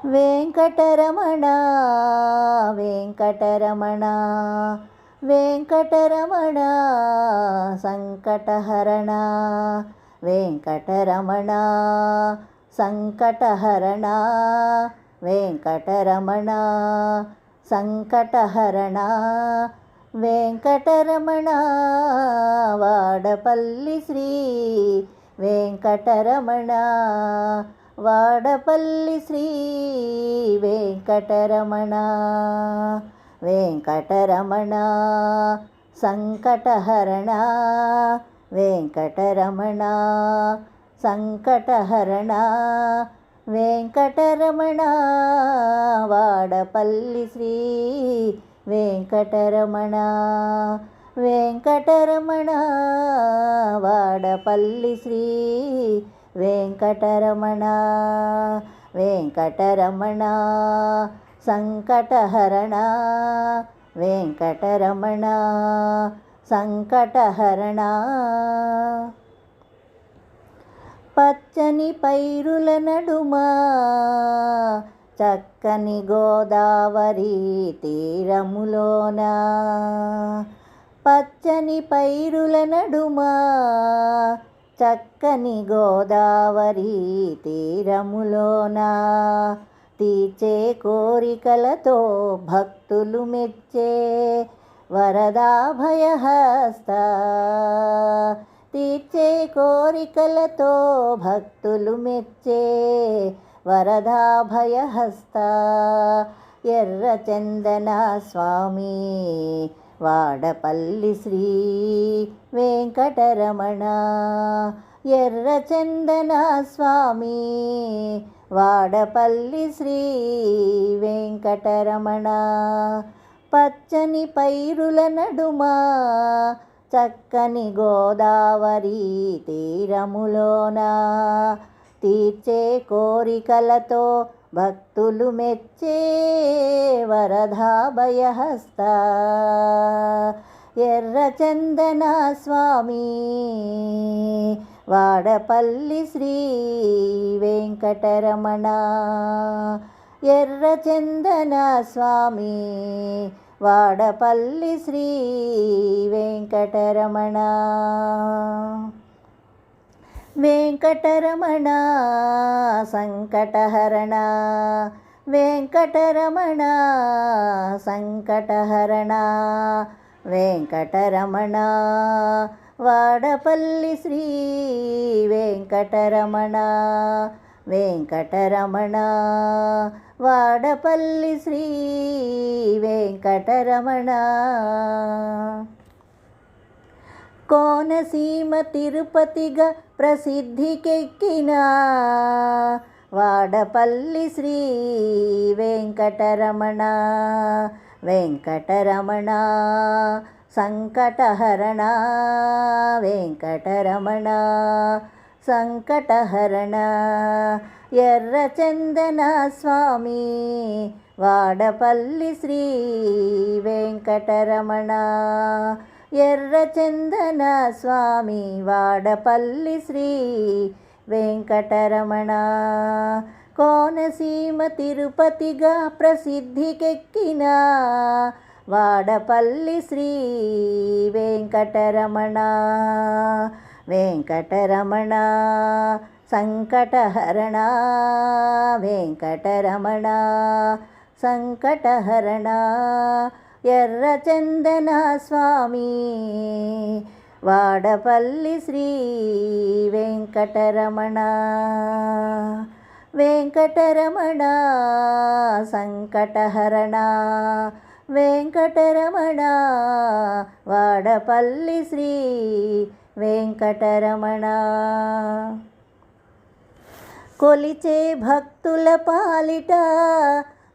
వెంకటరమణ వెంకటరమణ వెంకటరమణ సంకటహరణ వెంకటరమణ సంకటహరణ వెంకటరమణ సంకటహరణ వెంకటరమణ వాడపల్లి శ్రీ వెంకటరమణ వాడపల్లి శ్రీ వెంకటరమణ వెంకటరమణ సంకటహరణ వెంకటరమణ సంకటహరణ వెంకటరమణ వాడపల్లి శ్రీ వెంకటరమణ వెంకటరమణ వాడపల్లి శ్రీ వెంకటరమణ వెంకటరమణ సంకటహరణ వెంకటరమణ సంకటహరణ పచ్చని పైరుల నడుమ చక్కని గోదావరి తీరములోన పచ్చని పైరుల నడుమ చక్కని గోదావరి తీరములోన తీర్చే కోరికలతో భక్తులు మెచ్చే వరదాభయహస్త తీర్చే కోరికలతో భక్తులు మెచ్చే వరదాభయహస్త ఎర్రచందన స్వామి వాడపల్లి శ్రీ వెంకటరమణ ఎర్రచందన స్వామి వాడపల్లి శ్రీ వెంకటరమణ పచ్చని పైరుల నడుమ చక్కని గోదావరి తీరములోన తీర్చే కోరికలతో భక్తులు మెచ్చే వరదాభయహస్త ఎర్రచందన స్వామి వాడపల్లి శ్రీ వెంకటరమణ ఎర్రచందన స్వామి వాడపల్లి శ్రీ వెంకటరమణ వెంకటరమణ సంకటహరణ వెంకటరమణ సంకటహరణ వెంకటరమణ వాడపల్లి శ్రీ వెంకటరమణ వెంకటరమణ వాడపల్లి శ్రీ వెంకటరమణ కోనసీమ తిరుపతిగా ప్రసిద్ధికెక్కిన వాడపల్లి శ్రీ వెంకటరమణ వెంకటరమణ సంకటహరణ వెంకటరమణ సంకటహరణ ఎర్రచందన స్వామి వాడపల్లి శ్రీ వెంకటరమణ ఎర్రచందన స్వామి వాడపల్లి శ్రీ వెంకటరమణ కోనసీమ తిరుపతిగా ప్రసిద్ధికెక్కిన వాడపల్లి శ్రీ వెంకటరమణ వెంకటరమణ సంకటహరణ వెంకటరమణ సంకటహరణ ఎర్రచందన స్వామి వాడపల్లి శ్రీ వెంకటరమణ వెంకటరమణ సంకటహరణ వెంకటరమణ వాడపల్లి శ్రీ వెంకటరమణ కొలిచే భక్తుల పాలిట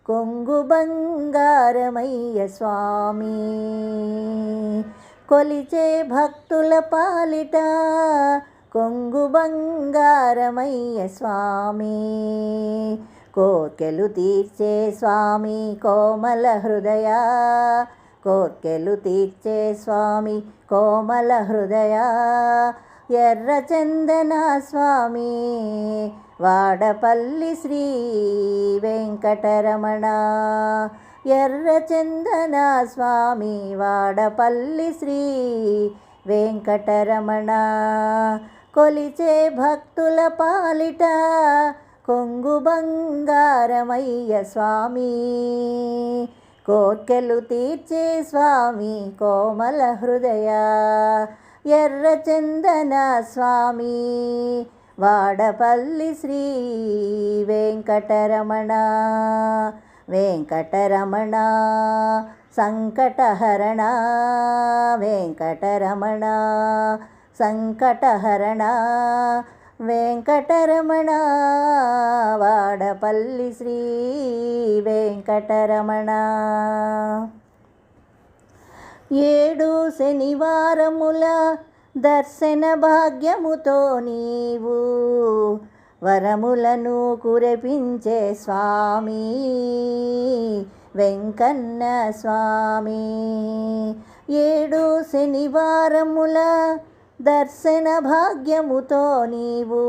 కొంగు బంగారమయ్య స్వామి కొలిచే భక్తుల పాలిట కొంగు బంగారమయ్య స్వామి కోర్కెలు తీర్చే స్వామి కోమల హృదయ కోర్కెలు తీర్చే స్వామి కోమల హృదయ ఎర్రచందన స్వామి వాడపల్లి శ్రీ వెంకటరమణ వెంకటరమణ ఎర్రచందన స్వామి వాడపల్లి శ్రీ వెంకటరమణ కొలిచే భక్తుల పాలిట కొంగు బంగారమయ్య స్వామి కోర్కెలు తీర్చే స్వామి కోమల హృదయ ఎర్రచందన స్వామి వాడపల్లి శ్రీ వెంకటరమణ వెంకటరమణ సంకటహరణ వెంకటరమణ సంకటహరణ వెంకటరమణ వాడపల్లి శ్రీ వెంకటరమణ 7 శనివారముల దర్శన భాగ్యముతో నీవు వరములను కురిపించే స్వామి వెంకన్న స్వామి 7 శనివారముల దర్శన భాగ్యముతో నీవు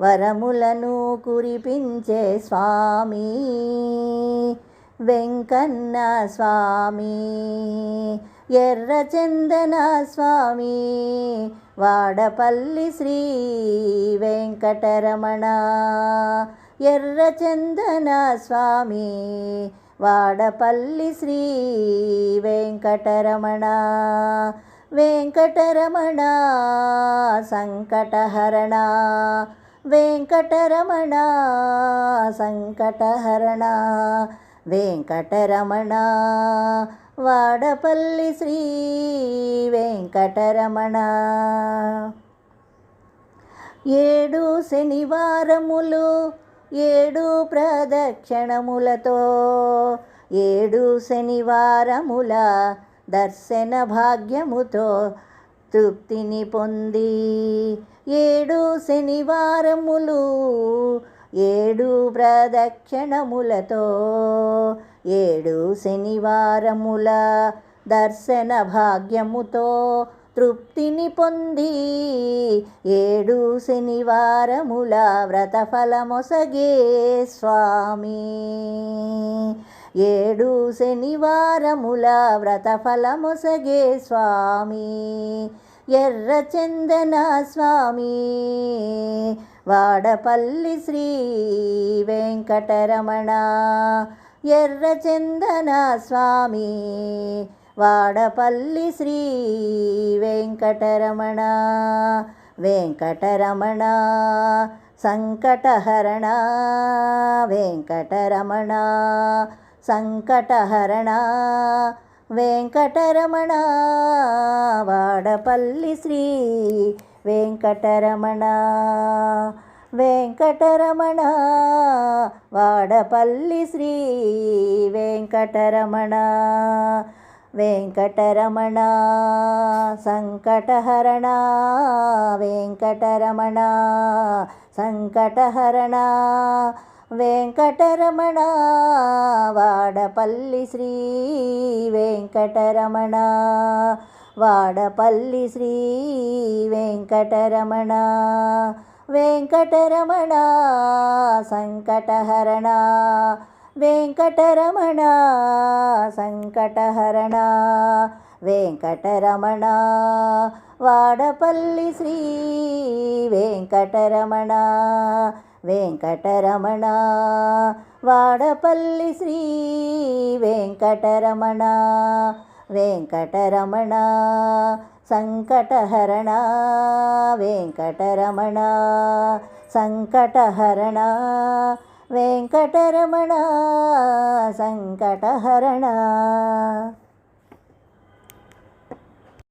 వరములను కురిపించే స్వామి వెంకన్న స్వామి ఎర్రచందన స్వామి వాడపల్లి శ్రీ వెంకటరమణ ఎర్రచందన స్వామి వాడపల్లి శ్రీ వెంకటరమణ వెంకటరమణ సంకటహరణ వెంకటరమణ సంకటహరణ వెంకటరమణ వాడపల్లి శ్రీ వెంకటరమణ 7 శనివారములు 7 ప్రదక్షిణములతో 7 శనివారముల దర్శన భాగ్యముతో తృప్తిని పొంది 7 శనివారములు 7 ప్రదక్షిణములతో 7 శనివారముల దర్శన భాగ్యముతో తృప్తిని పొంది 7 శనివారముల వ్రతఫలమొసగే స్వామి 7 శనివారముల వ్రతఫలమొసగే స్వామి ఎర్రచందన స్వామి వాడపల్లి శ్రీ వెంకటరమణ ఎర్రచందన స్వామి వాడపల్లి శ్రీ వెంకటరమణ వెంకటరమణ సంకటహరణ వెంకటరమణ సంకటహరణ వెంకటరమణ వాడపల్లి శ్రీ వెంకటరమణ వెంకటరమణ వాడపల్లి శ్రీ వెంకటరమణ వెంకటరమణ సంకటహరణ వెంకటరమణ సంకటహరణ వెంకటరమణ వాడపల్లి శ్రీ వెంకటరమణ వాడపల్లి శ్రీ వెంకటరమణ వెంకటరమణ సంకటహరణ వెంకటరమణ సంకటహరణ వెంకటరమణ వాడపల్లి శ్రీ వెంకటరమణ వెంకటరమణ వాడపల్లి శ్రీ వెంకటరమణ వెంకటరమణ సంకటహరణ వెంకటరమణ సంకటహరణ వెంకటరమణ సంకటహరణ